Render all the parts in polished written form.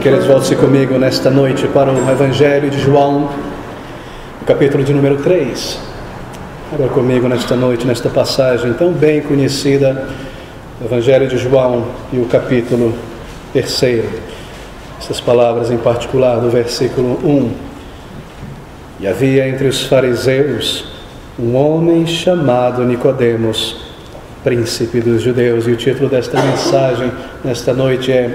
Queridos, volte-se comigo nesta noite para o Evangelho de João, o capítulo de número 3. Abra comigo nesta noite, nesta passagem tão bem conhecida, o Evangelho de João e o capítulo 3. Essas palavras em particular do versículo 1. E havia entre os fariseus um homem chamado Nicodemos, príncipe dos judeus. E o título desta mensagem nesta noite é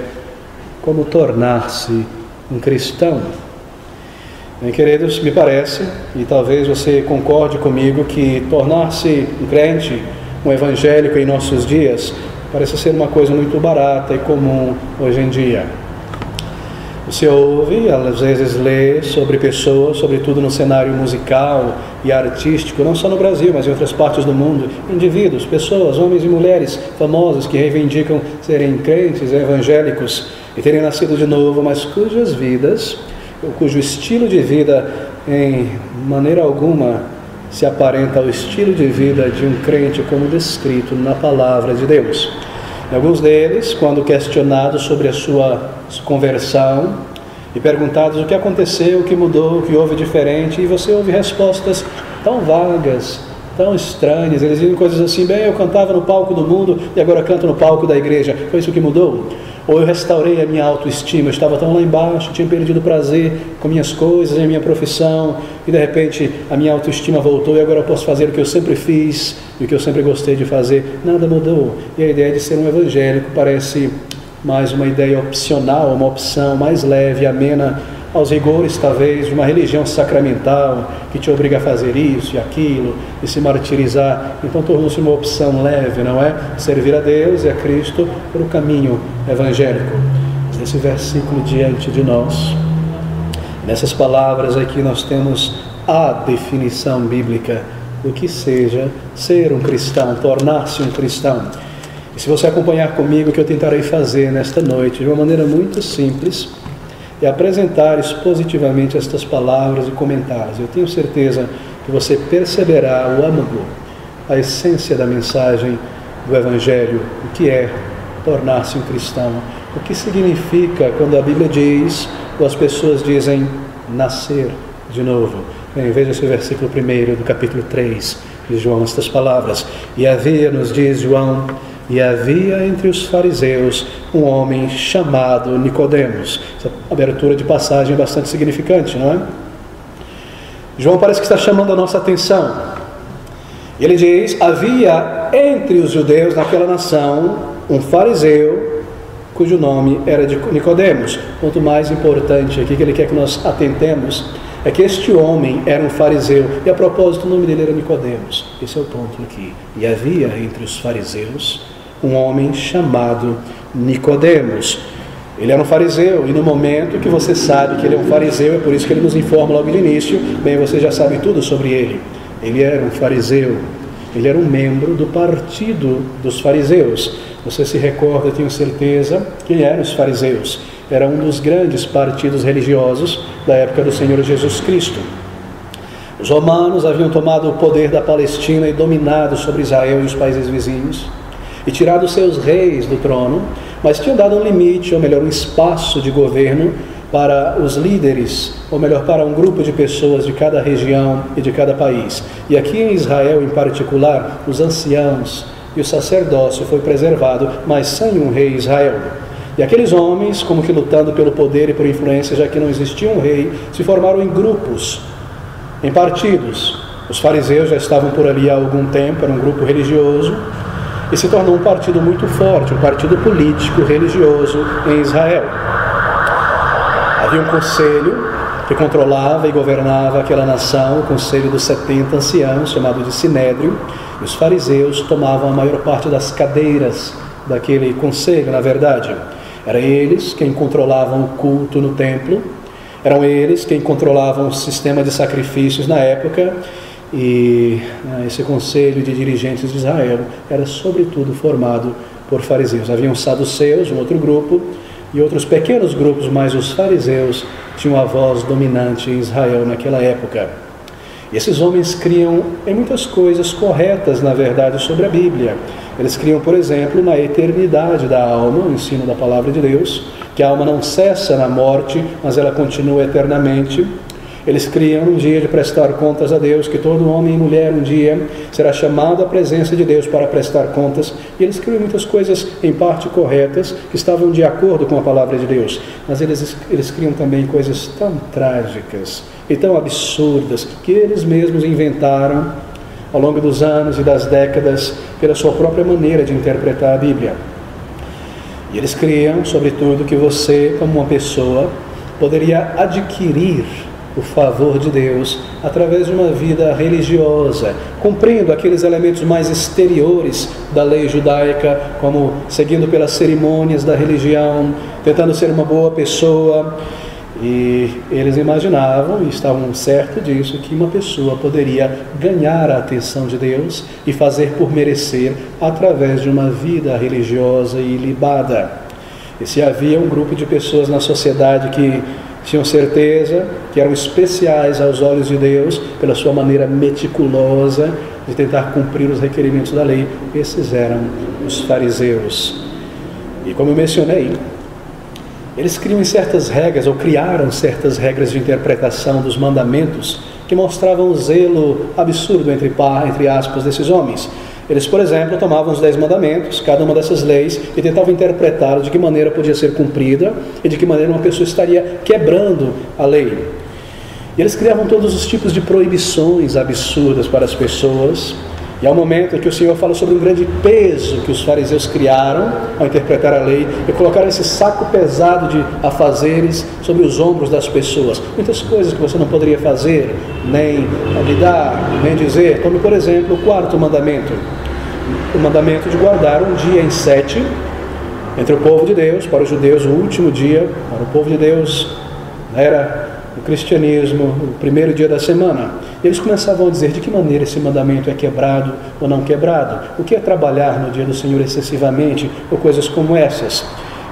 Como tornar-se um cristão. Bem, queridos, me parece, e talvez você concorde comigo, que tornar-se um crente, um evangélico em nossos dias, parece ser uma coisa muito barata e comum hoje em dia. Você ouve, às vezes lê sobre pessoas, sobretudo no cenário musical e artístico, não só no Brasil, mas em outras partes do mundo, indivíduos, pessoas, homens e mulheres famosos que reivindicam serem crentes, evangélicos e terem nascido de novo, mas cujas vidas, cujo estilo de vida em maneira alguma se aparenta ao estilo de vida de um crente como descrito na palavra de Deus. Alguns deles, quando questionados sobre a sua conversão e perguntados o que aconteceu, o que mudou, o que houve diferente, e você ouve respostas tão vagas, tão estranhas. Eles dizem coisas assim: bem, eu cantava no palco do mundo e agora canto no palco da igreja. Foi isso que mudou? Ou eu restaurei a minha autoestima, eu estava tão lá embaixo, tinha perdido prazer com minhas coisas, em minha profissão, e de repente a minha autoestima voltou e agora eu posso fazer o que eu sempre fiz e o que eu sempre gostei de fazer. Nada mudou. E a ideia de ser um evangélico parece mais uma ideia opcional, uma opção mais leve, amena aos rigores talvez de uma religião sacramental que te obriga a fazer isso e aquilo e se martirizar. Então tornou-se uma opção leve, não é? Servir a Deus e a Cristo por um caminho evangélico. Esse versículo diante de nós, nessas palavras aqui nós temos a definição bíblica do que seja ser um cristão, tornar-se um cristão. E se você acompanhar comigo, o que eu tentarei fazer nesta noite de uma maneira muito simples e apresentar expositivamente estas palavras e comentários. Eu tenho certeza que você perceberá o âmago, a essência da mensagem do Evangelho, o que é tornar-se um cristão, o que significa quando a Bíblia diz, ou as pessoas dizem, nascer de novo. Bem, veja esse versículo 1 do capítulo 3 de João, estas palavras. E havia, nos diz João, e havia entre os fariseus um homem chamado Nicodemos. Essa abertura de passagem é bastante significante, não é? João parece que está chamando a nossa atenção. Ele diz: havia entre os judeus naquela nação um fariseu cujo nome era de Nicodemos. O ponto mais importante aqui que ele quer que nós atentemos é que este homem era um fariseu, e a propósito o nome dele era Nicodemos. Esse é o ponto aqui. E havia entre os fariseus um homem chamado Nicodemos. Ele era um fariseu, e no momento que você sabe que ele é um fariseu, é por isso que ele nos informa logo no início, bem, você já sabe tudo sobre ele. Ele era um fariseu, ele era um membro do partido dos fariseus. Você se recorda, tenho certeza, quem eram os fariseus? Era um dos grandes partidos religiosos da época do Senhor Jesus Cristo. Os romanos haviam tomado o poder da Palestina e dominado sobre Israel e os países vizinhos, e tirado seus reis do trono, mas tinham dado um limite, ou melhor, um espaço de governo para os líderes, ou melhor, para um grupo de pessoas de cada região e de cada país. E aqui em Israel em particular, os anciãos e o sacerdócio foi preservado, mas sem um rei Israel. E aqueles homens, como que lutando pelo poder e por influência, já que não existia um rei, se formaram em grupos, em partidos. Os fariseus já estavam por ali há algum tempo, era um grupo religioso, e se tornou um partido muito forte, um partido político, religioso em Israel. Havia um conselho que controlava e governava aquela nação, o conselho dos 70 anciãos, chamado de Sinédrio, e os fariseus tomavam a maior parte das cadeiras daquele conselho, na verdade. Eram eles quem controlavam o culto no templo, eram eles quem controlavam o sistema de sacrifícios na época, e esse conselho de dirigentes de Israel era sobretudo formado por fariseus. Havia os saduceus, um outro grupo, e outros pequenos grupos, mas os fariseus tinham a voz dominante em Israel naquela época. E esses homens criam em muitas coisas corretas, na verdade, sobre a Bíblia. Eles criam, por exemplo, na eternidade da alma, o ensino da palavra de Deus, que a alma não cessa na morte, mas ela continua eternamente. Eles criam um dia de prestar contas a Deus, que todo homem e mulher um dia será chamado à presença de Deus para prestar contas. E eles criam muitas coisas em parte corretas, que estavam de acordo com a palavra de Deus. Mas eles criam também coisas tão trágicas e tão absurdas, que eles mesmos inventaram ao longo dos anos e das décadas, pela sua própria maneira de interpretar a Bíblia. E eles criam, sobretudo, que você, como uma pessoa, poderia adquirir o favor de Deus através de uma vida religiosa, cumprindo aqueles elementos mais exteriores da lei judaica, como seguindo pelas cerimônias da religião, tentando ser uma boa pessoa. E eles imaginavam, e estavam certos disso, que uma pessoa poderia ganhar a atenção de Deus e fazer por merecer através de uma vida religiosa e ilibada. E se havia um grupo de pessoas na sociedade que tinham certeza que eram especiais aos olhos de Deus pela sua maneira meticulosa de tentar cumprir os requerimentos da lei, esses eram os fariseus. E como eu mencionei, eles criam certas regras, ou criaram certas regras de interpretação dos mandamentos que mostravam o zelo absurdo, entre aspas, desses homens. Eles, por exemplo, tomavam os 10 mandamentos, cada uma dessas leis, e tentavam interpretá-los de que maneira podia ser cumprida e de que maneira uma pessoa estaria quebrando a lei. E eles criavam todos os tipos de proibições absurdas para as pessoas. E há um momento em que o Senhor fala sobre um grande peso que os fariseus criaram ao interpretar a lei e colocaram esse saco pesado de afazeres sobre os ombros das pessoas. Muitas coisas que você não poderia fazer, nem lidar, nem dizer. Como, por exemplo, o 4º mandamento. O mandamento de guardar um dia em 7 entre o povo de Deus. Para os judeus, o último dia, para o povo de Deus, era o cristianismo, o primeiro dia da semana. Eles começavam a dizer de que maneira esse mandamento é quebrado ou não quebrado, o que é trabalhar no dia do Senhor excessivamente, ou coisas como essas.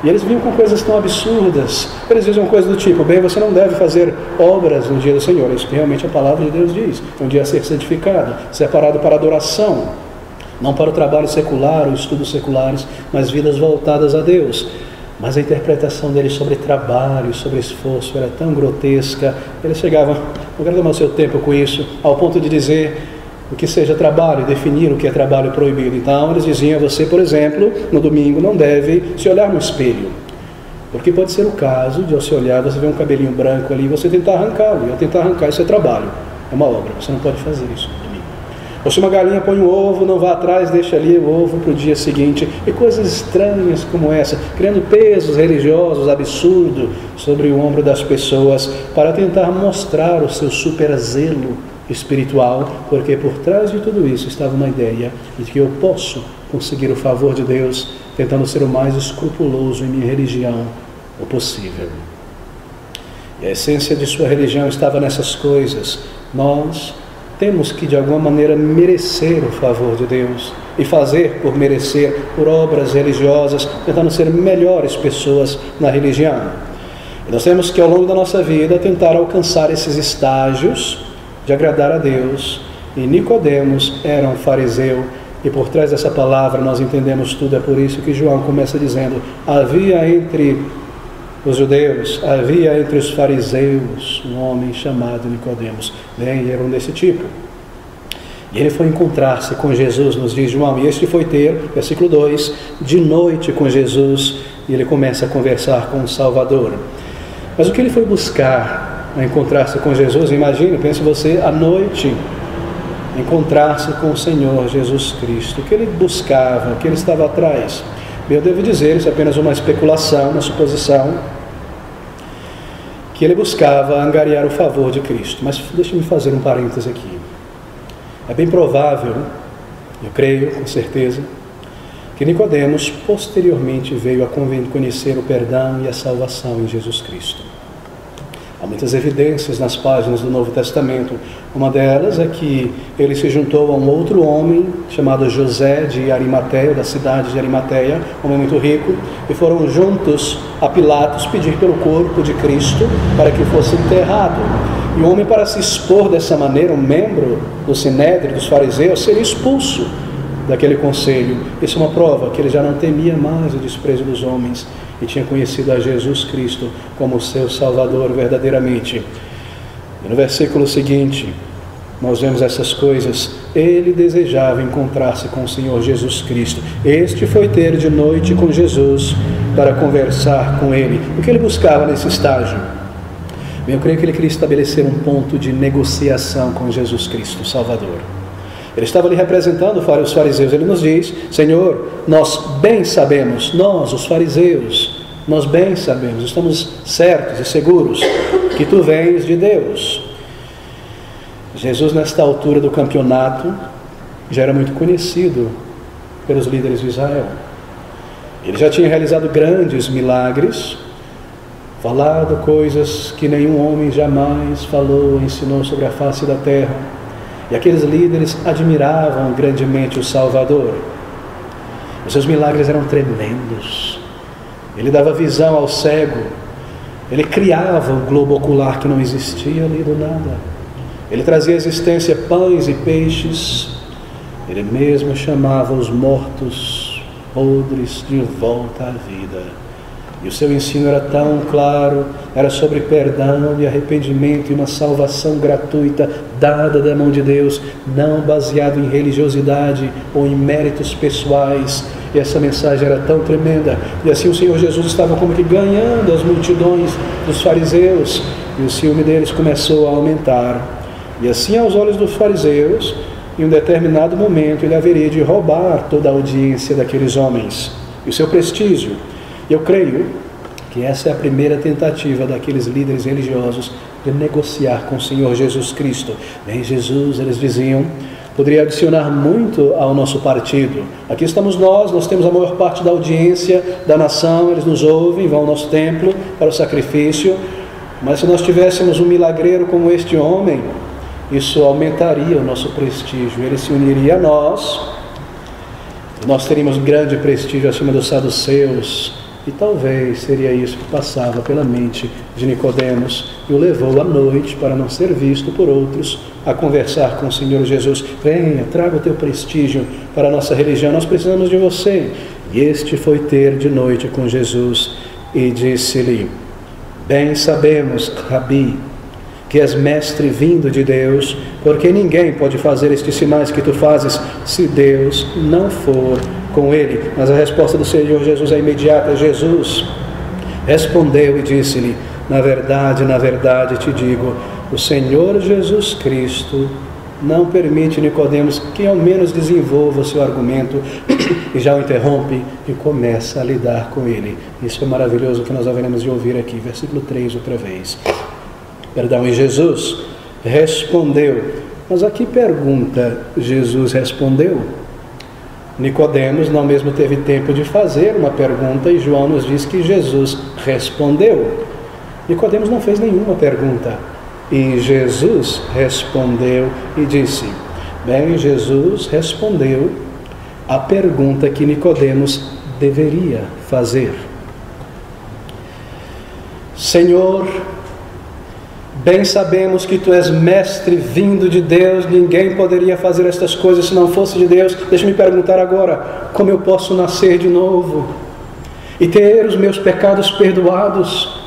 E eles vinham com coisas tão absurdas. Eles diziam coisas do tipo: bem, você não deve fazer obras no dia do Senhor. Isso que realmente a palavra de Deus diz. É um dia a ser santificado, separado para adoração, não para o trabalho secular ou estudos seculares, mas vidas voltadas a Deus. Mas a interpretação deles sobre trabalho, sobre esforço, era tão grotesca. Eles chegavam, não quero tomar o seu tempo com isso, ao ponto de dizer o que seja trabalho, definir o que é trabalho proibido. Então eles diziam: você, por exemplo, no domingo não deve se olhar no espelho, porque pode ser o caso de, ao se olhar, você ver um cabelinho branco ali e você tentar arrancá-lo. E ao tentar arrancar, isso é trabalho, é uma obra, você não pode fazer isso no domingo. Ou se uma galinha põe um ovo, não vá atrás, deixa ali o ovo para o dia seguinte. E coisas estranhas como essa, criando pesos religiosos absurdos sobre o ombro das pessoas, para tentar mostrar o seu super zelo espiritual, porque por trás de tudo isso estava uma ideia de que eu posso conseguir o favor de Deus tentando ser o mais escrupuloso em minha religião o possível. E a essência de sua religião estava nessas coisas. Nós temos que, de alguma maneira, merecer o favor de Deus e fazer por merecer, por obras religiosas, tentando ser melhores pessoas na religião. E nós temos que, ao longo da nossa vida, tentar alcançar esses estágios de agradar a Deus. E Nicodemos era um fariseu, e por trás dessa palavra nós entendemos tudo. É por isso que João começa dizendo: havia entre os judeus, havia entre os fariseus um homem chamado Nicodemos. Bem, era um desse tipo. E ele foi encontrar-se com Jesus, nos diz João, e este foi ter, versículo 2, de noite com Jesus, e ele começa a conversar com o Salvador. Mas o que ele foi buscar a encontrar-se com Jesus? Imagine, pense você, à noite, encontrar-se com o Senhor Jesus Cristo. O que ele buscava, o que ele estava atrás? Eu devo dizer, isso é apenas uma especulação, uma suposição, que ele buscava angariar o favor de Cristo. Mas deixe-me fazer um parêntese aqui. É bem provável, eu creio com certeza, que Nicodemos posteriormente veio a conhecer o perdão e a salvação em Jesus Cristo. Há muitas evidências nas páginas do Novo Testamento. Uma delas é que ele se juntou a um outro homem chamado José de Arimateia, da cidade de Arimateia, um homem muito rico, e foram juntos a Pilatos pedir pelo corpo de Cristo para que fosse enterrado. E o homem, para se expor dessa maneira, um membro do Sinédrio, dos fariseus, seria expulso daquele conselho. Isso é uma prova que ele já não temia mais o desprezo dos homens e tinha conhecido a Jesus Cristo como seu Salvador verdadeiramente. E no versículo seguinte, nós vemos essas coisas. Ele desejava encontrar-se com o Senhor Jesus Cristo. Este foi ter de noite com Jesus para conversar com ele. O que ele buscava nesse estágio? Bem, eu creio que ele queria estabelecer um ponto de negociação com Jesus Cristo, o Salvador. Ele estava ali representando os fariseus. Ele nos diz: Senhor, nós bem sabemos, nós, os fariseus, nós bem sabemos, estamos certos e seguros que tu vens de Deus. Jesus, nesta altura do campeonato, já era muito conhecido pelos líderes de Israel. Ele já tinha realizado grandes milagres, falado coisas que nenhum homem jamais falou ou ensinou sobre a face da terra. E aqueles líderes admiravam grandemente o Salvador. Os seus milagres eram tremendos. Ele dava visão ao cego. Ele criava um globo ocular que não existia ali do nada. Ele trazia à existência pães e peixes. Ele mesmo chamava os mortos podres de volta à vida. E o seu ensino era tão claro, era sobre perdão e arrependimento e uma salvação gratuita dada da mão de Deus, não baseado em religiosidade ou em méritos pessoais. E essa mensagem era tão tremenda. E assim o Senhor Jesus estava como que ganhando as multidões dos fariseus, e o ciúme deles começou a aumentar. E assim, aos olhos dos fariseus, em um determinado momento, ele haveria de roubar toda a audiência daqueles homens e o seu prestígio. Eu creio que essa é a primeira tentativa daqueles líderes religiosos de negociar com o Senhor Jesus Cristo. Bem, Jesus, eles diziam, poderia adicionar muito ao nosso partido. Aqui estamos nós temos a maior parte da audiência da nação, eles nos ouvem, vão ao nosso templo para o sacrifício. Mas se nós tivéssemos um milagreiro como este homem, isso aumentaria o nosso prestígio. Ele se uniria a nós, nós teríamos grande prestígio acima dos saduceus. E talvez seria isso que passava pela mente de Nicodemos, e o levou à noite, para não ser visto por outros, a conversar com o Senhor Jesus. Venha, traga o teu prestígio para a nossa religião, nós precisamos de você. E este foi ter de noite com Jesus e disse-lhe: bem sabemos, Rabi, que és mestre vindo de Deus, porque ninguém pode fazer estes sinais que tu fazes se Deus não for com ele. Mas a resposta do Senhor Jesus é imediata. Jesus respondeu e disse-lhe: na verdade te digo, o Senhor Jesus Cristo não permite, Nicodemos, que ao menos desenvolva o seu argumento, e já o interrompe e começa a lidar com ele. Isso é maravilhoso que nós haveremos de ouvir aqui, versículo 3 outra vez. E Jesus respondeu. Mas a que pergunta Jesus respondeu? Nicodemos não mesmo teve tempo de fazer uma pergunta, e João nos diz que Jesus respondeu. Nicodemos não fez nenhuma pergunta, e Jesus respondeu e disse. Bem, Jesus respondeu a pergunta que Nicodemos deveria fazer. Senhor, bem sabemos que tu és mestre vindo de Deus, ninguém poderia fazer estas coisas se não fosse de Deus. Deixa-me perguntar agora, como eu posso nascer de novo e ter os meus pecados perdoados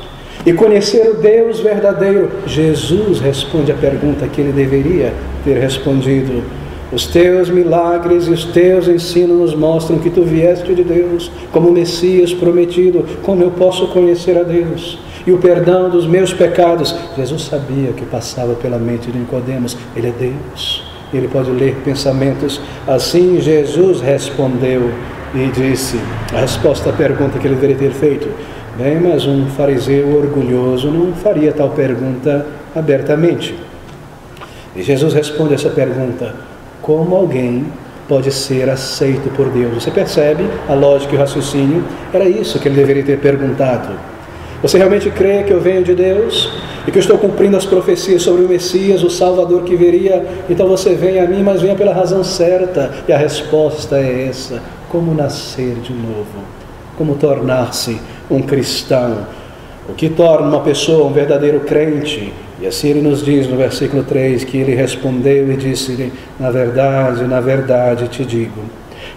e conhecer o Deus verdadeiro? Jesus responde a pergunta que ele deveria ter respondido. Os teus milagres e os teus ensinos nos mostram que tu vieste de Deus como Messias prometido. Como eu posso conhecer a Deus e o perdão dos meus pecados? Jesus sabia o que passava pela mente de Nicodemos. Ele é Deus, ele pode ler pensamentos. Assim Jesus respondeu e disse a resposta à pergunta que ele deveria ter feito. Bem, mas um fariseu orgulhoso não faria tal pergunta abertamente. E Jesus responde essa pergunta: como alguém pode ser aceito por Deus? Você percebe a lógica e o raciocínio? Era isso que ele deveria ter perguntado. Você realmente crê que eu venho de Deus? E que eu estou cumprindo as profecias sobre o Messias, o Salvador que viria? Então você vem a mim, mas venha pela razão certa. E a resposta é essa: como nascer de novo? Como tornar-se um cristão? O que torna uma pessoa um verdadeiro crente? E assim ele nos diz no versículo 3, que ele respondeu e disse-lhe: na verdade te digo,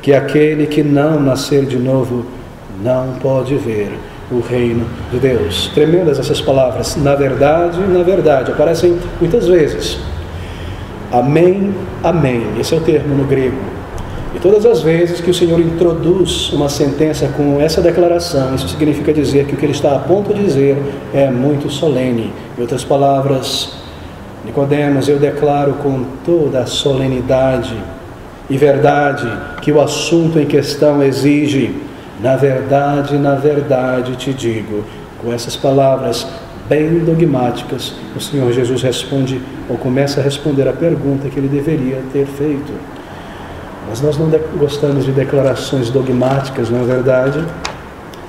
que aquele que não nascer de novo não pode ver o reino de Deus. Tremendas essas palavras, na verdade, aparecem muitas vezes. Amém, amém, esse é o termo no grego. E todas as vezes que o Senhor introduz uma sentença com essa declaração, isso significa dizer que o que ele está a ponto de dizer é muito solene. Em outras palavras, Nicodemos, eu declaro com toda a solenidade e verdade que o assunto em questão exige. Na verdade te digo. Com essas palavras bem dogmáticas, o Senhor Jesus responde, ou começa a responder a pergunta que ele deveria ter feito. Mas nós não gostamos de declarações dogmáticas, não é verdade?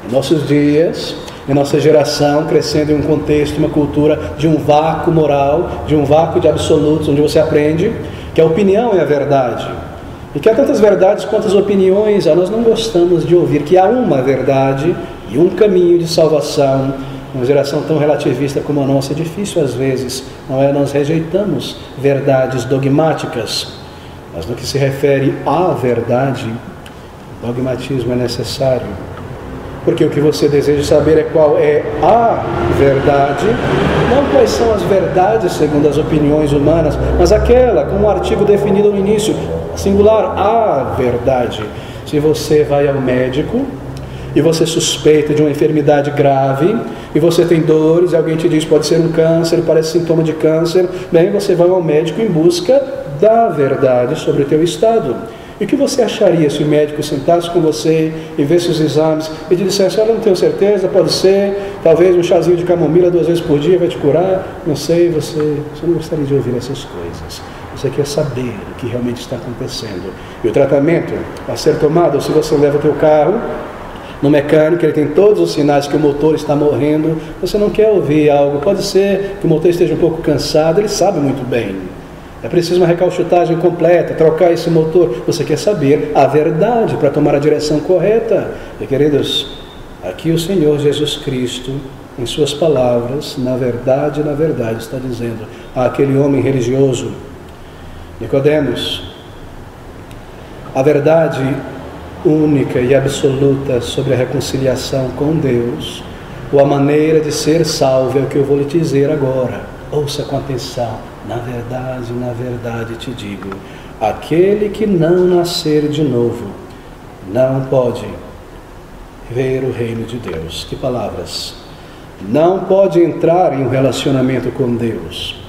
Em nossos dias, em nossa geração, crescendo em um contexto, uma cultura de um vácuo moral, de um vácuo de absolutos, onde você aprende que a opinião é a verdade. E que há tantas verdades quantas opiniões, nós não gostamos de ouvir que há uma verdade e um caminho de salvação. Uma geração tão relativista como a nossa, é difícil às vezes, não é? Nós rejeitamos verdades dogmáticas. Mas no que se refere à verdade, o dogmatismo é necessário. Porque o que você deseja saber é qual é a verdade, não quais são as verdades segundo as opiniões humanas, mas aquela, com um artigo definido no início, singular, a verdade. Se você vai ao médico e você suspeita de uma enfermidade grave, e você tem dores, e alguém te diz pode ser um câncer, parece sintoma de câncer, bem, você vai ao médico em busca da verdade sobre o teu estado. E o que você acharia se o médico sentasse com você e visse os exames e te dissesse: olha, não tenho certeza, pode ser, talvez um chazinho de camomila 2 vezes por dia vai te curar, não sei, você não gostaria de ouvir essas coisas. Você quer saber o que realmente está acontecendo. E o tratamento a ser tomado, se você leva o teu carro no mecânico, ele tem todos os sinais que o motor está morrendo, você não quer ouvir algo, pode ser que o motor esteja um pouco cansado, ele sabe muito bem. É preciso uma recalchutagem completa, trocar esse motor. Você quer saber a verdade para tomar a direção correta. E queridos, aqui o Senhor Jesus Cristo, em suas palavras, na verdade, está dizendo àquele homem religioso: Nicodemos, a verdade única e absoluta sobre a reconciliação com Deus, ou a maneira de ser salvo, é o que eu vou lhe dizer agora. Ouça com atenção. Na verdade te digo, aquele que não nascer de novo não pode ver o reino de Deus. Que palavras! Não pode entrar em um relacionamento com Deus.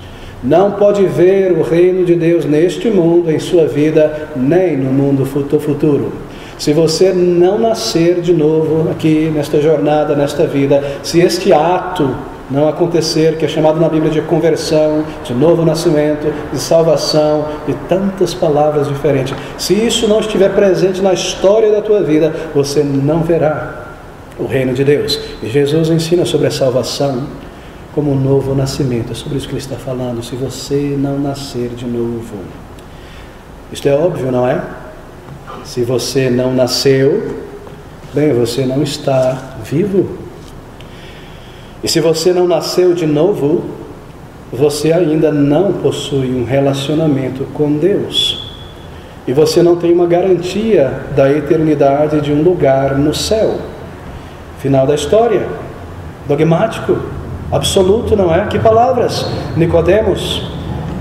Não pode ver o reino de Deus neste mundo, em sua vida, nem no mundo futuro. Se você não nascer de novo aqui, nesta jornada, nesta vida, se este ato não acontecer, que é chamado na Bíblia de conversão, de novo nascimento, de salvação, e tantas palavras diferentes, se isso não estiver presente na história da tua vida, você não verá o reino de Deus. E Jesus ensina sobre a salvação como um novo nascimento. É sobre isso que ele está falando. Se você não nascer de novo, isto é óbvio, não é? Se você não nasceu, bem, você não está vivo. E se você não nasceu de novo, você ainda não possui um relacionamento com Deus. E você não tem uma garantia da eternidade de um lugar no céu. Final da história. Dogmático, absoluto, não é? Que palavras? Nicodemos,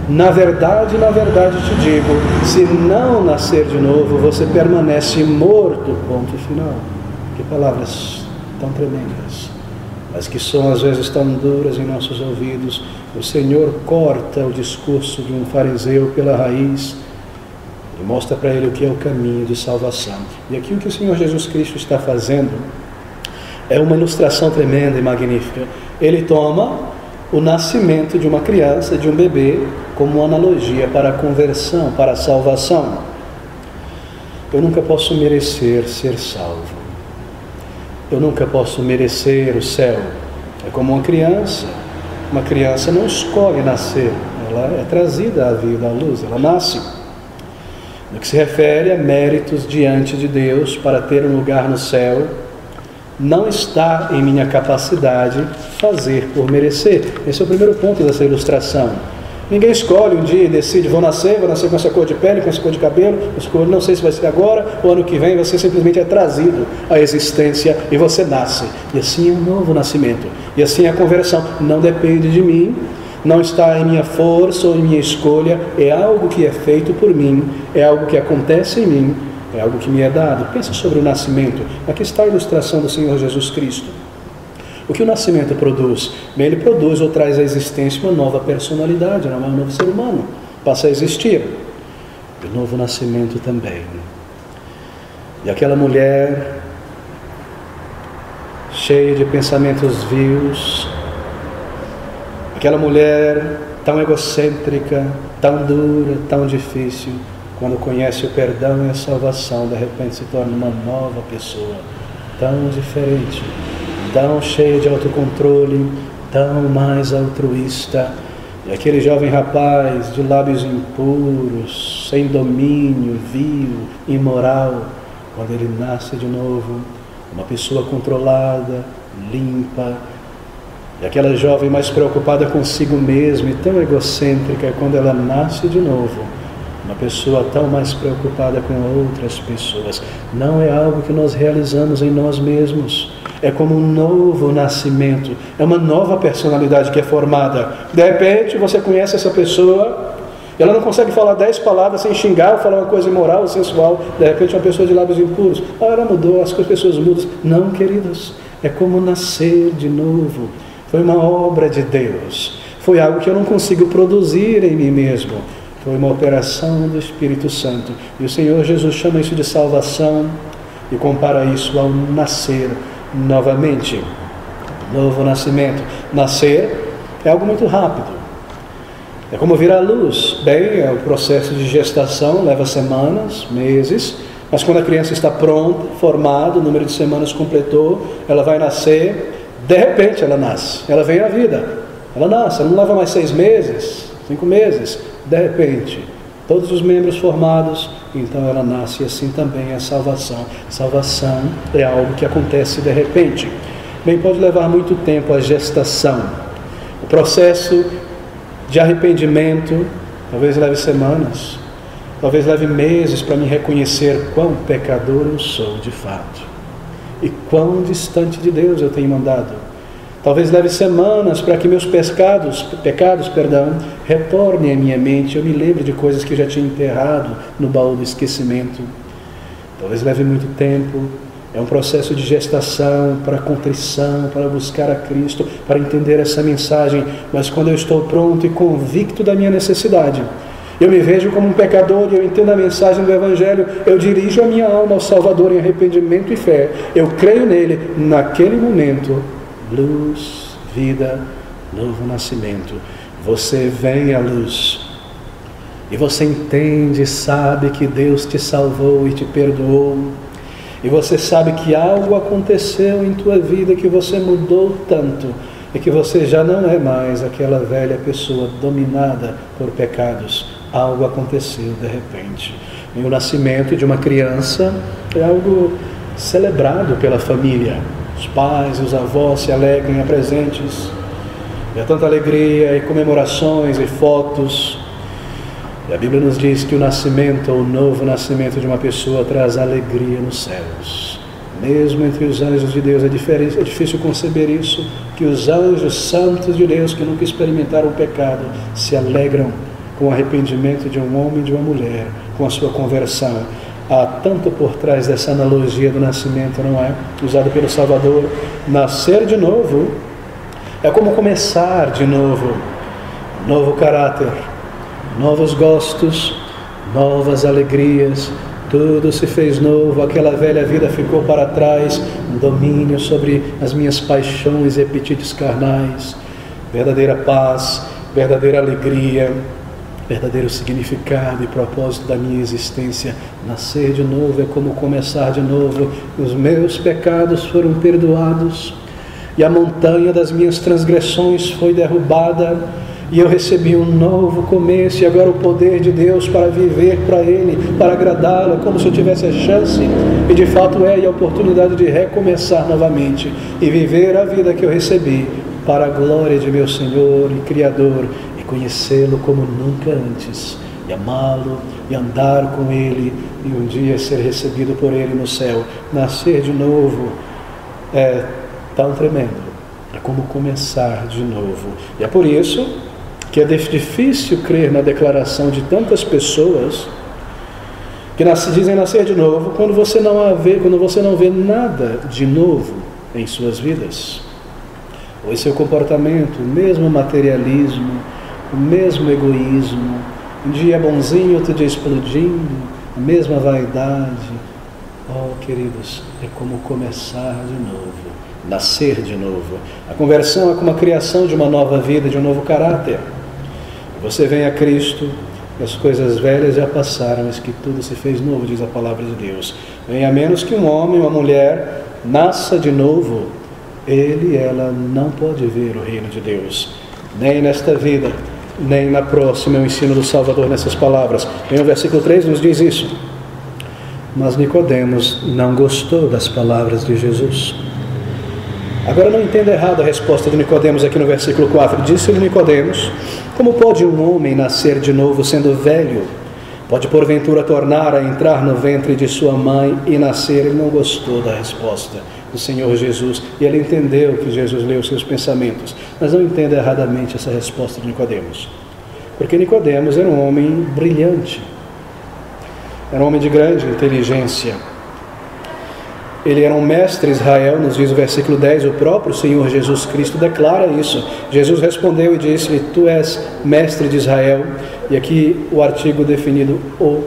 na verdade te digo, se não nascer de novo, você permanece morto. Ponto final. Que palavras tão tremendas, mas que são às vezes tão duras em nossos ouvidos. O Senhor corta o discurso de um fariseu pela raiz e mostra para ele o que é o caminho de salvação. E aqui o que o Senhor Jesus Cristo está fazendo é uma ilustração tremenda e magnífica. Ele toma o nascimento de uma criança, de um bebê, como uma analogia para a conversão, para a salvação. Eu nunca posso merecer ser salvo. Eu nunca posso merecer o céu. É como uma criança não escolhe nascer, ela é trazida à vida, à luz, ela nasce. No que se refere a méritos diante de Deus para ter um lugar no céu, não está em minha capacidade fazer por merecer. Esse é o primeiro ponto dessa ilustração. Ninguém escolhe um dia e decide, vou nascer com essa cor de pele, com essa cor de cabelo, não sei se vai ser agora ou ano que vem, você simplesmente é trazido à existência e você nasce. E assim é um novo nascimento. E assim é a conversão. Não depende de mim, não está em minha força ou em minha escolha, é algo que é feito por mim, é algo que acontece em mim, é algo que me é dado. Pensa sobre o nascimento. Aqui está a ilustração do Senhor Jesus Cristo. O que o nascimento produz? Bem, ele produz ou traz à existência uma nova personalidade, um novo ser humano, passa a existir. O novo nascimento também. E aquela mulher, cheia de pensamentos vios, aquela mulher tão egocêntrica, tão dura, tão difícil, quando conhece o perdão e a salvação, de repente se torna uma nova pessoa, tão diferente, tão cheia de autocontrole, tão mais altruísta. E aquele jovem rapaz de lábios impuros, sem domínio, vil, imoral, quando ele nasce de novo, uma pessoa controlada, limpa. E aquela jovem mais preocupada consigo mesma e tão egocêntrica, quando ela nasce de novo, uma pessoa tão mais preocupada com outras pessoas. Não é algo que nós realizamos em nós mesmos. É como um novo nascimento. É uma nova personalidade que é formada. De repente, você conhece essa pessoa, ela não consegue falar 10 palavras sem xingar ou falar uma coisa imoral ou sensual. De repente, uma pessoa de lábios impuros. Ela mudou, as pessoas mudam. Não, queridos, é como nascer de novo. Foi uma obra de Deus. Foi algo que eu não consigo produzir em mim mesmo. Foi uma operação do Espírito Santo. E o Senhor Jesus chama isso de salvação e compara isso ao nascer novamente. Novo nascimento. Nascer é algo muito rápido. É como vir à luz. Bem, o processo de gestação leva semanas, meses, mas quando a criança está pronta, formada, o número de semanas completou, ela vai nascer, de repente ela nasce, ela vem à vida, ela nasce, ela não leva mais 6 meses, 5 meses, de repente, todos os membros formados, então ela nasce, e assim também é a salvação. Salvação é algo que acontece de repente. Bem, pode levar muito tempo a gestação. O processo de arrependimento talvez leve semanas, talvez leve meses para me reconhecer quão pecador eu sou de fato e quão distante de Deus eu tenho andado. Talvez leve semanas para que meus pecados, retornem à minha mente, eu me lembre de coisas que eu já tinha enterrado no baú do esquecimento. Talvez leve muito tempo, é um processo de gestação para contrição, para buscar a Cristo, para entender essa mensagem, mas quando eu estou pronto e convicto da minha necessidade, eu me vejo como um pecador e eu entendo a mensagem do Evangelho, eu dirijo a minha alma ao Salvador em arrependimento e fé, eu creio nele, naquele momento, luz, vida, novo nascimento. Você vem à luz e você entende, sabe que Deus te salvou e te perdoou, e você sabe que algo aconteceu em tua vida, que você mudou tanto e que você já não é mais aquela velha pessoa dominada por pecados. Algo aconteceu de repente. E o nascimento de uma criança é algo celebrado pela família. Os pais e os avós se alegram a presentes. E há tanta alegria e comemorações e fotos. E a Bíblia nos diz que o nascimento, ou o novo nascimento de uma pessoa traz alegria nos céus. Mesmo entre os anjos de Deus é difícil conceber isso, que os anjos santos de Deus que nunca experimentaram o pecado se alegram com o arrependimento de um homem e de uma mulher, com a sua conversão. Há tanto por trás dessa analogia do nascimento, não é? Usada pelo Salvador. Nascer de novo é como começar de novo. Novo caráter, novos gostos, novas alegrias, tudo se fez novo, aquela velha vida ficou para trás, um domínio sobre as minhas paixões e apetites carnais, verdadeira paz, verdadeira alegria, verdadeiro significado e propósito da minha existência. Nascer de novo é como começar de novo. Os meus pecados foram perdoados, e a montanha das minhas transgressões foi derrubada, e eu recebi um novo começo, e agora o poder de Deus para viver para Ele, para agradá-lo, como se eu tivesse a chance, e de fato é, e a oportunidade de recomeçar novamente, e viver a vida que eu recebi, para a glória de meu Senhor e Criador, e conhecê-lo como nunca antes, e amá-lo, e andar com Ele, e um dia ser recebido por Ele no céu. Nascer de novo é tão tremendo, é como começar de novo. E é por isso que é difícil crer na declaração de tantas pessoas que dizem nascer de novo quando você não vê nada de novo em suas vidas. Ou em seu comportamento, o mesmo materialismo, o mesmo egoísmo, um dia bonzinho, outro dia explodindo, a mesma vaidade. Oh, queridos, é como começar de novo, nascer de novo. A conversão é como a criação de uma nova vida, de um novo caráter. Você vem a Cristo, e as coisas velhas já passaram, mas que tudo se fez novo, diz a palavra de Deus. Vem a menos que um homem ou uma mulher nasça de novo, ele e ela não pode ver o reino de Deus, nem nesta vida, nem na próxima. É o ensino do Salvador nessas palavras. Vem o versículo 3 nos diz isso. Mas Nicodemos não gostou das palavras de Jesus. Agora não entenda errado a resposta de Nicodemos aqui no versículo 4. Disse-lhe Nicodemos: como pode um homem nascer de novo sendo velho? Pode porventura tornar a entrar no ventre de sua mãe e nascer? Ele não gostou da resposta do Senhor Jesus, e ele entendeu que Jesus leu seus pensamentos. Mas não entenda erradamente essa resposta de Nicodemos, porque Nicodemos era um homem brilhante, era um homem de grande inteligência. Ele era um mestre de Israel, nos diz o versículo 10, o próprio Senhor Jesus Cristo declara isso. Jesus respondeu e disse-lhe: tu és mestre de Israel. E aqui o artigo definido o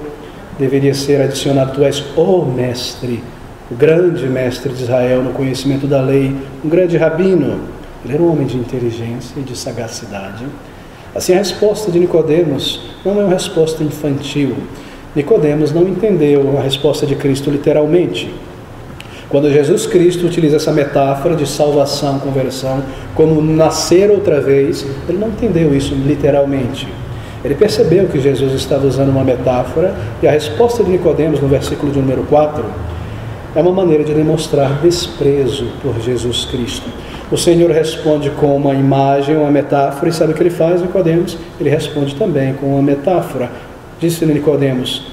deveria ser adicionado: tu és o mestre, o grande mestre de Israel no conhecimento da lei, um grande rabino. Ele era um homem de inteligência e de sagacidade. Assim, a resposta de Nicodemos não é uma resposta infantil. Nicodemos não entendeu a resposta de Cristo literalmente. Quando Jesus Cristo utiliza essa metáfora de salvação, conversão, como nascer outra vez, ele não entendeu isso literalmente. Ele percebeu que Jesus estava usando uma metáfora, e a resposta de Nicodemos no versículo de número 4 é uma maneira de demonstrar desprezo por Jesus Cristo. O Senhor responde com uma imagem, uma metáfora, e sabe o que ele faz, Nicodemos? Ele responde também com uma metáfora. Disse-lhe Nicodemos: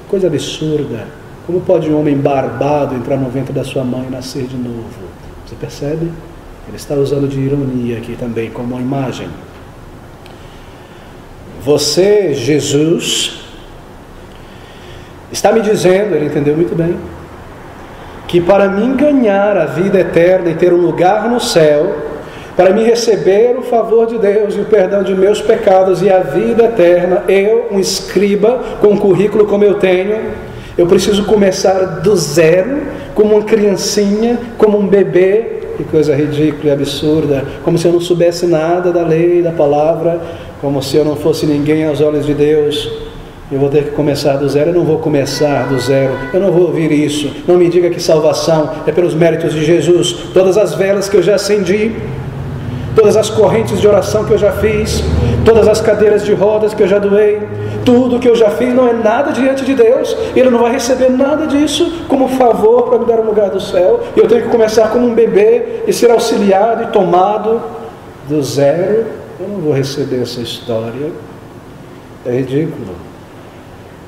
coisa absurda. Como pode um homem barbado entrar no ventre da sua mãe e nascer de novo? Você percebe? Ele está usando de ironia aqui também, como uma imagem. Você, Jesus, está me dizendo, ele entendeu muito bem, que para mim ganhar a vida eterna e ter um lugar no céu, para me receber o favor de Deus e o perdão de meus pecados e a vida eterna, eu, um escriba com um currículo como eu tenho, eu preciso começar do zero, como uma criancinha, como um bebê. Que coisa ridícula e absurda, como se eu não soubesse nada da lei, da palavra, como se eu não fosse ninguém aos olhos de Deus. Eu vou ter que começar do zero. Eu não vou começar do zero, eu não vou ouvir isso. Não me diga que salvação é pelos méritos de Jesus. Todas as velas que eu já acendi, todas as correntes de oração que eu já fiz, todas as cadeiras de rodas que eu já doei, tudo que eu já fiz não é nada diante de Deus. Ele não vai receber nada disso como favor para me dar um lugar do céu. Eu tenho que começar como um bebê e ser auxiliado e tomado do zero. Eu não vou receber essa história. É ridículo.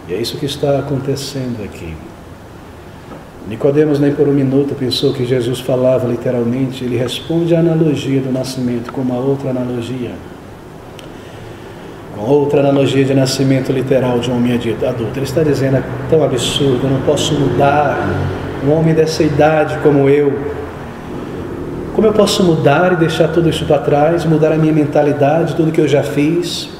E é isso que está acontecendo aqui. Nicodemos nem por um minuto pensou que Jesus falava literalmente. Ele responde à analogia do nascimento com uma outra analogia. Com outra analogia de nascimento literal de um homem adulto. Ele está dizendo: é tão absurdo, eu não posso mudar um homem dessa idade como eu. Como eu posso mudar e deixar tudo isso para trás, mudar a minha mentalidade, tudo que eu já fiz?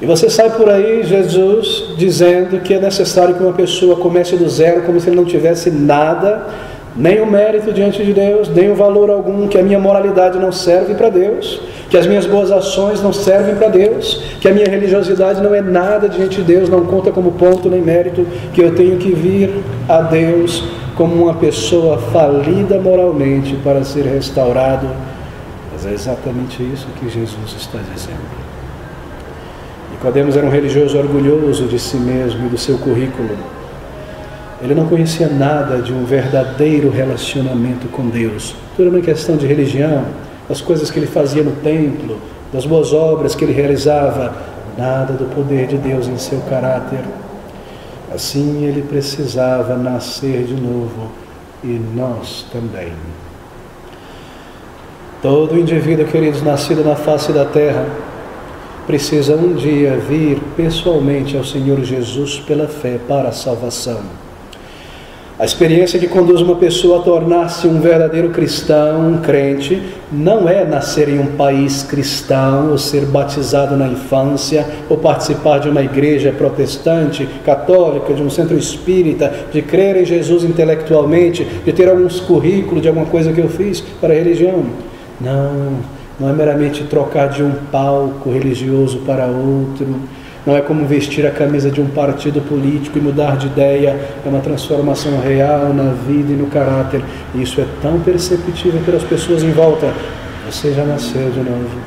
E você sai por aí, Jesus, dizendo que é necessário que uma pessoa comece do zero, como se ele não tivesse nada, nem o mérito diante de Deus, nem o valor algum, que a minha moralidade não serve para Deus, que as minhas boas ações não servem para Deus, que a minha religiosidade não é nada diante de Deus, não conta como ponto nem mérito, que eu tenho que vir a Deus como uma pessoa falida moralmente para ser restaurado. Mas é exatamente isso que Jesus está dizendo. Nicodemos era um religioso orgulhoso de si mesmo e do seu currículo. Ele não conhecia nada de um verdadeiro relacionamento com Deus. Tudo era uma questão de religião, das coisas que ele fazia no templo, das boas obras que ele realizava, nada do poder de Deus em seu caráter. Assim ele precisava nascer de novo, e nós também. Todo indivíduo, queridos, nascido na face da terra, precisa um dia vir pessoalmente ao Senhor Jesus pela fé para a salvação. A experiência que conduz uma pessoa a tornar-se um verdadeiro cristão, um crente, não é nascer em um país cristão, ou ser batizado na infância, ou participar de uma igreja protestante, católica, de um centro espírita, de crer em Jesus intelectualmente, de ter alguns currículos de alguma coisa que eu fiz para a religião. Não é meramente trocar de um palco religioso para outro. Não é como vestir a camisa de um partido político e mudar de ideia. É uma transformação real na vida e no caráter. E isso é tão perceptível pelas pessoas em volta. Você já nasceu de novo.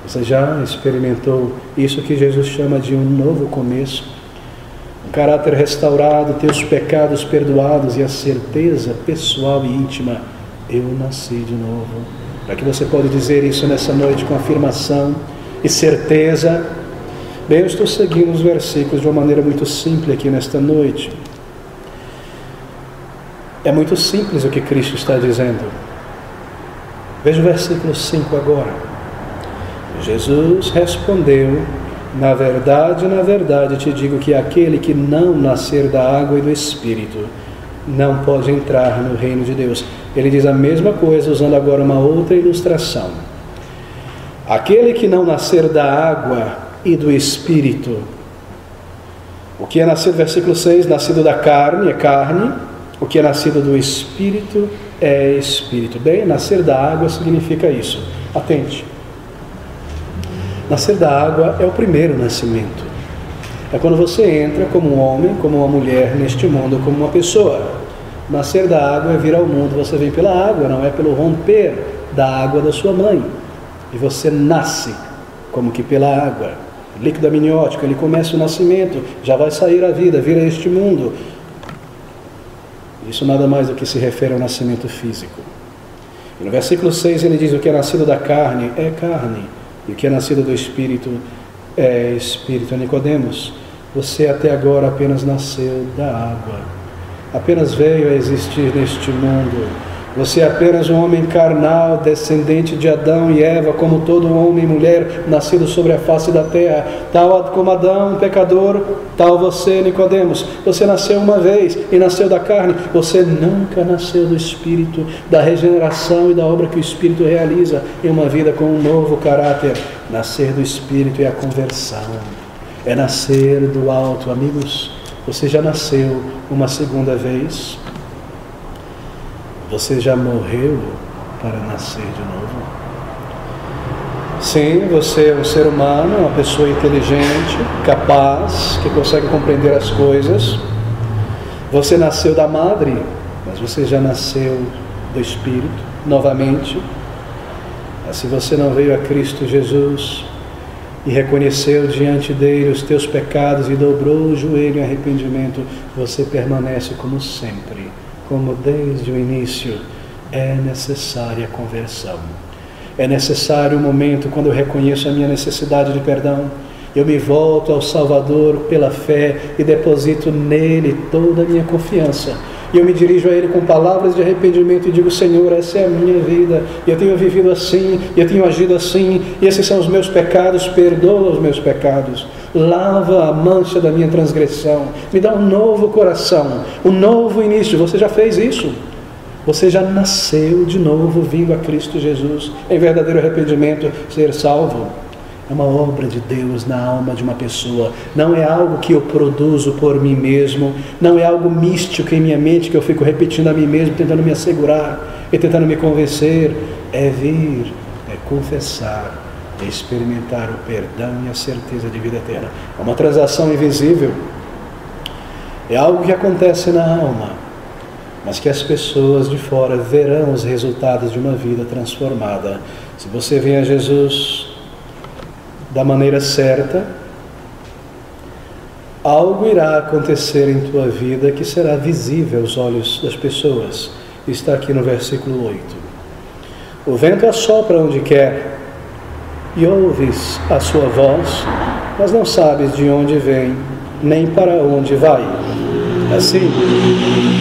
Você já experimentou isso que Jesus chama de um novo começo. Um caráter restaurado, teus pecados perdoados e a certeza pessoal e íntima. Eu nasci de novo. Para que você pode dizer isso nessa noite com afirmação e certeza. Bem, eu estou seguindo os versículos de uma maneira muito simples aqui nesta noite. É muito simples o que Cristo está dizendo. Veja o versículo 5 agora. Jesus respondeu: na verdade te digo que aquele que não nascer da água e do Espírito não pode entrar no reino de Deus. Ele diz a mesma coisa, usando agora uma outra ilustração. Aquele que não nascer da água e do Espírito. O que é nascido, versículo 6, nascido da carne é carne, o que é nascido do Espírito é Espírito. Bem, nascer da água significa isso. Atente. Nascer da água é o primeiro nascimento. É quando você entra como um homem, como uma mulher neste mundo, como uma pessoa. Nascer da água é vir ao mundo, você vem pela água, não é pelo romper da água da sua mãe. E você nasce como que pela água. Líquido amniótico, ele começa o nascimento, já vai sair a vida, vir a este mundo. Isso nada mais do que se refere ao nascimento físico. E no versículo 6 ele diz: o que é nascido da carne é carne, e o que é nascido do Espírito é Espírito. Nicodemos, você até agora apenas nasceu da água, apenas veio a existir neste mundo. Você é apenas um homem carnal, descendente de Adão e Eva, como todo homem e mulher nascido sobre a face da terra. Tal como Adão, pecador, tal você, Nicodemos. Você nasceu uma vez e nasceu da carne. Você nunca nasceu do Espírito, da regeneração e da obra que o Espírito realiza em uma vida com um novo caráter. Nascer do Espírito é a conversão, é nascer do alto. Amigos, você já nasceu uma segunda vez? Você já morreu para nascer de novo? Sim, você é um ser humano, uma pessoa inteligente, capaz, que consegue compreender as coisas. Você nasceu da madre, mas você já nasceu do Espírito, novamente. Mas se você não veio a Cristo Jesus e reconheceu diante dele os teus pecados e dobrou o joelho em arrependimento, você permanece como sempre. Como desde o início, é necessária a conversão. É necessário um momento quando eu reconheço a minha necessidade de perdão. Eu me volto ao Salvador pela fé e deposito nele toda a minha confiança. E eu me dirijo a ele com palavras de arrependimento e digo: Senhor, essa é a minha vida. Eu tenho vivido assim, eu tenho agido assim. E esses são os meus pecados, perdoa os meus pecados. Lava a mancha da minha transgressão. Me dá um novo coração, um novo início. Você já fez isso? Você já nasceu de novo vindo a Cristo Jesus em verdadeiro arrependimento, ser salvo. É uma obra de Deus na alma de uma pessoa. Não é algo que eu produzo por mim mesmo. Não é algo místico em minha mente que eu fico repetindo a mim mesmo, tentando me assegurar e tentando me convencer. É vir, é confessar, é experimentar o perdão e a certeza de vida eterna. É uma transação invisível. É algo que acontece na alma, mas que as pessoas de fora verão os resultados de uma vida transformada. Se você vem a Jesus da maneira certa, algo irá acontecer em tua vida que será visível aos olhos das pessoas. Está aqui no versículo 8. O vento assopra onde quer, e ouves a sua voz, mas não sabes de onde vem, nem para onde vai. Assim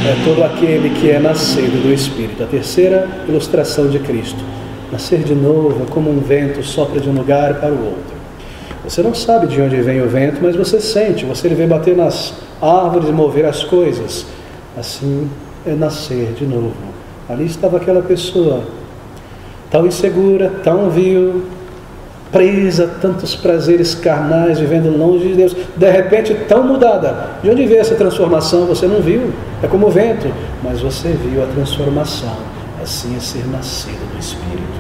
é todo aquele que é nascido do Espírito. A terceira ilustração de Cristo. Nascer de novo é como um vento sopra de um lugar para o outro. Você não sabe de onde vem o vento, mas você sente, você vê bater nas árvores e mover as coisas. Assim é nascer de novo. Ali estava aquela pessoa, tão insegura, tão vil, presa a tantos prazeres carnais, vivendo longe de Deus, de repente tão mudada. De onde veio essa transformação? Você não viu, é como o vento, mas você viu a transformação. Assim é ser nascido do Espírito.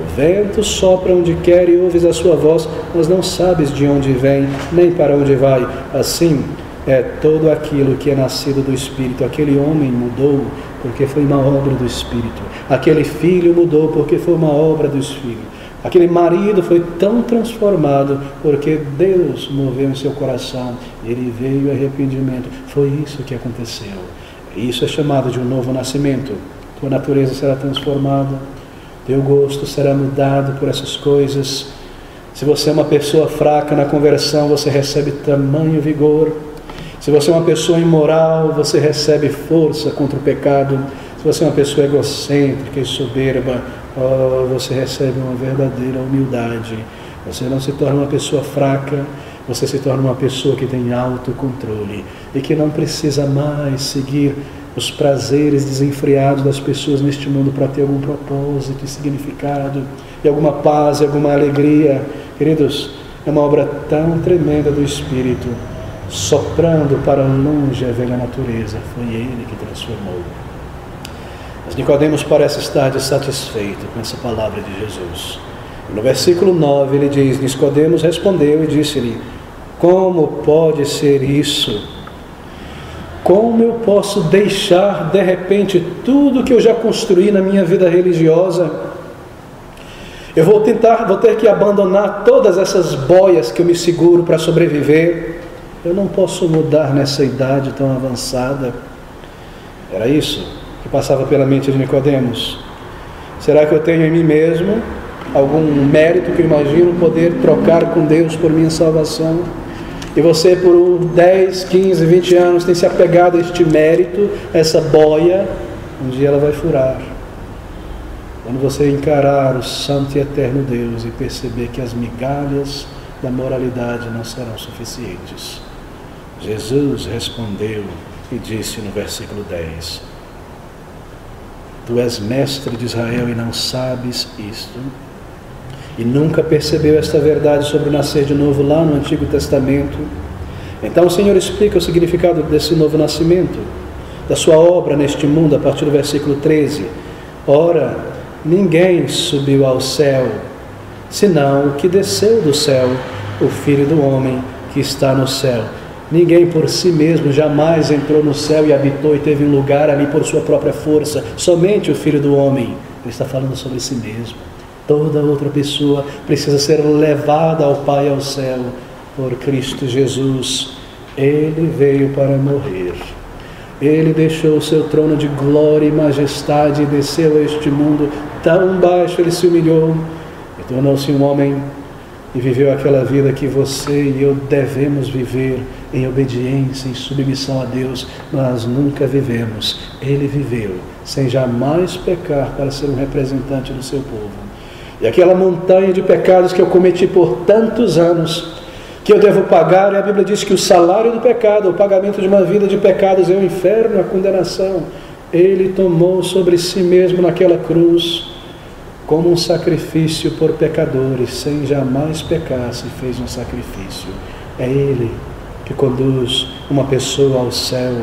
O vento sopra onde quer e ouves a sua voz, mas não sabes de onde vem, nem para onde vai. Assim é todo aquilo que é nascido do Espírito. Aquele homem mudou porque foi uma obra do Espírito. Aquele filho mudou porque foi uma obra do Espírito. Aquele marido foi tão transformado porque Deus moveu em seu coração. Ele veio arrependimento. Foi isso que aconteceu. Isso é chamado de um novo nascimento. Tua natureza será transformada. Teu gosto será mudado por essas coisas. Se você é uma pessoa fraca na conversão, você recebe tamanho vigor. Se você é uma pessoa imoral, você recebe força contra o pecado. Se você é uma pessoa egocêntrica e soberba, você recebe uma verdadeira humildade. Você não se torna uma pessoa fraca, você se torna uma pessoa que tem autocontrole e que não precisa mais seguir os prazeres desenfreados das pessoas neste mundo para ter algum propósito e significado, e alguma paz e alguma alegria. Queridos, é uma obra tão tremenda do Espírito, soprando para longe a velha natureza. Foi Ele que transformou. Mas Nicodemos parece estar satisfeito com essa palavra de Jesus. No versículo 9 ele diz: Nicodemos respondeu e disse-lhe: como pode ser isso? Como eu posso deixar de repente tudo que eu já construí na minha vida religiosa? Eu vou ter que abandonar todas essas boias que eu me seguro para sobreviver. Eu não posso mudar nessa idade tão avançada. Era isso que passava pela mente de Nicodemos. Será que eu tenho em mim mesmo algum mérito que eu imagino poder trocar com Deus por minha salvação? E você por 10, 15, 20 anos tem se apegado a este mérito, essa boia, um dia ela vai furar. Quando você encarar o santo e eterno Deus e perceber que as migalhas da moralidade não serão suficientes. Jesus respondeu e disse no versículo 10: Tu és mestre de Israel e não sabes isto? E nunca percebeu esta verdade sobre o nascer de novo lá no Antigo Testamento? Então o Senhor explica o significado desse novo nascimento, da sua obra neste mundo, a partir do versículo 13. Ora, ninguém subiu ao céu, senão o que desceu do céu, o Filho do Homem que está no céu. Ninguém por si mesmo jamais entrou no céu e habitou e teve um lugar ali por sua própria força. Somente o Filho do Homem. Ele está falando sobre si mesmo. Toda outra pessoa precisa ser levada ao Pai e ao céu por Cristo Jesus. Ele veio para morrer. Ele deixou o seu trono de glória e majestade e desceu a este mundo tão baixo. Ele se humilhou e tornou-se um homem e viveu aquela vida que você e eu devemos viver em obediência, em submissão a Deus. Nós nunca vivemos. Ele viveu sem jamais pecar para ser um representante do seu povo. E aquela montanha de pecados que eu cometi por tantos anos, que eu devo pagar, e a Bíblia diz que o salário do pecado, o pagamento de uma vida de pecados é o inferno, a condenação. Ele tomou sobre si mesmo naquela cruz, como um sacrifício por pecadores, sem jamais pecar, se fez um sacrifício. É Ele que conduz uma pessoa ao céu.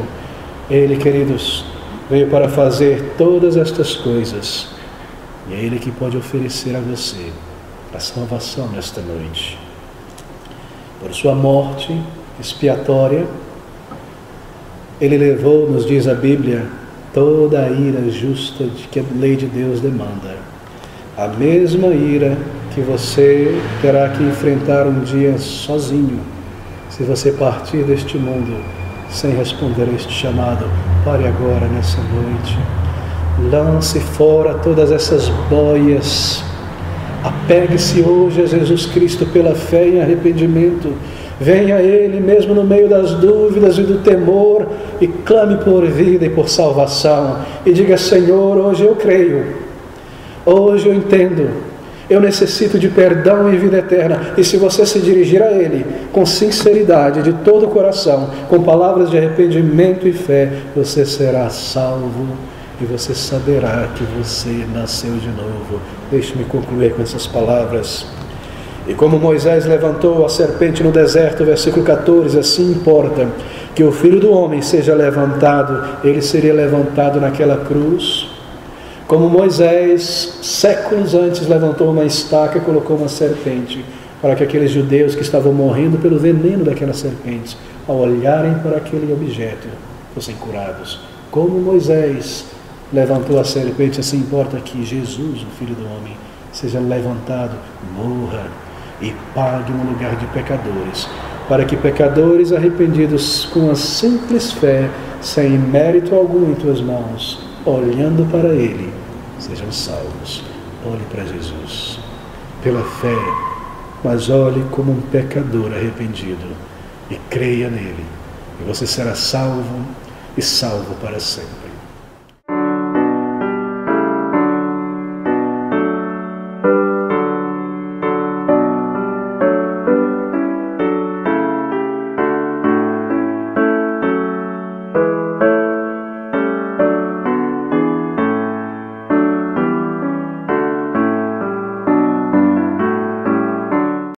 Ele, queridos, veio para fazer todas estas coisas. E é Ele que pode oferecer a você a salvação nesta noite. Por sua morte expiatória, Ele levou, nos diz a Bíblia, toda a ira justa que a lei de Deus demanda. A mesma ira que você terá que enfrentar um dia sozinho, se você partir deste mundo sem responder a este chamado. Pare agora nessa noite. Lance fora todas essas boias. Apegue-se hoje a Jesus Cristo pela fé e arrependimento. Venha a Ele mesmo no meio das dúvidas e do temor e clame por vida e por salvação. E diga: Senhor, hoje eu creio. Hoje eu entendo. Eu necessito de perdão e vida eterna. E se você se dirigir a Ele com sinceridade, de todo o coração, com palavras de arrependimento e fé, você será salvo e você saberá que você nasceu de novo. Deixe-me concluir com essas palavras. E como Moisés levantou a serpente no deserto, versículo 14, assim importa que o Filho do Homem seja levantado. Ele seria levantado naquela cruz. Como Moisés, séculos antes, levantou uma estaca e colocou uma serpente, para que aqueles judeus que estavam morrendo pelo veneno daquela serpente, ao olharem para aquele objeto, fossem curados. Como Moisés levantou a serpente, assim importa que Jesus, o Filho do Homem, seja levantado, morra e pague no lugar de pecadores, para que pecadores arrependidos com a simples fé, sem mérito algum em tuas mãos, olhando para Ele, sejam salvos. Olhe para Jesus pela fé, mas olhe como um pecador arrependido e creia nele, e você será salvo e salvo para sempre.